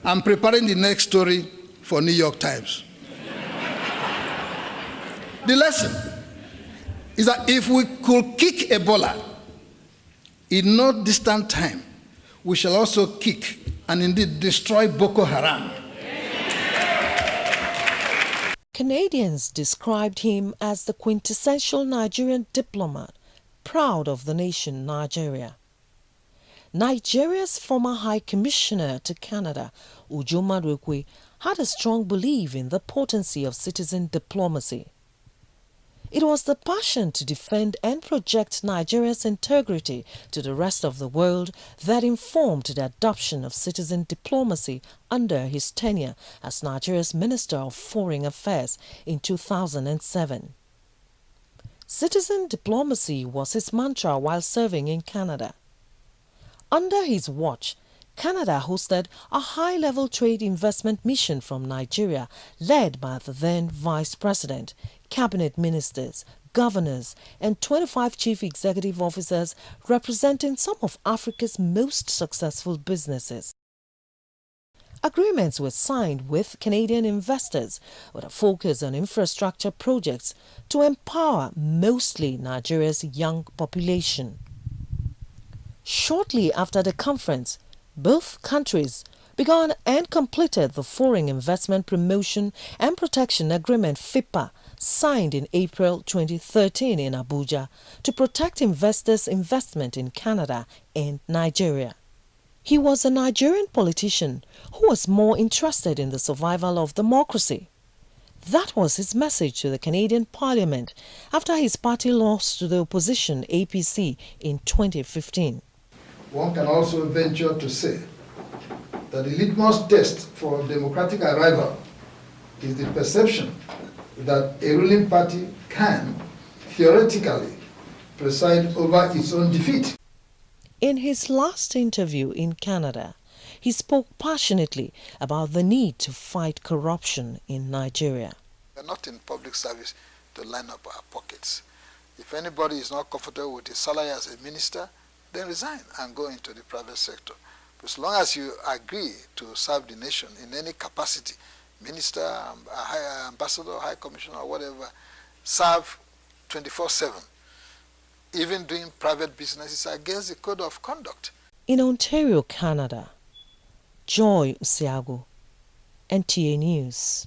I'm preparing the next story for New York Times. The lesson is that if we could kick Ebola in no distant time, we shall also kick and indeed destroy Boko Haram. Canadians described him as the quintessential Nigerian diplomat, proud of the nation Nigeria. Nigeria's former High Commissioner to Canada, Ojo Maduekwe, had a strong belief in the potency of citizen diplomacy. It was the passion to defend and project Nigeria's integrity to the rest of the world that informed the adoption of citizen diplomacy under his tenure as Nigeria's Minister of Foreign Affairs in 2007. Citizen diplomacy was his mantra while serving in Canada. Under his watch, Canada hosted a high-level trade investment mission from Nigeria led by the then Vice President, cabinet ministers, governors, and 25 chief executive officers representing some of Africa's most successful businesses. Agreements were signed with Canadian investors with a focus on infrastructure projects to empower mostly Nigeria's young population. Shortly after the conference, both countries began and completed the Foreign Investment Promotion and Protection Agreement FIPA, signed in April 2013 in Abuja to protect investors' investment in Canada and Nigeria. He was a Nigerian politician who was more interested in the survival of democracy. That was his message to the Canadian Parliament after his party lost to the opposition APC in 2015. One can also venture to say that the litmus test for democratic arrival is the perception that a ruling party can, theoretically, preside over its own defeat. In his last interview in Canada, he spoke passionately about the need to fight corruption in Nigeria. We are not in public service to line up our pockets. If anybody is not comfortable with his salary as a minister, then resign and go into the private sector. But as long as you agree to serve the nation in any capacity, minister, high ambassador, high commissioner, or whatever, serve 24/7. Even doing private business is against the code of conduct. In Ontario, Canada, Osiagwu, NTA News.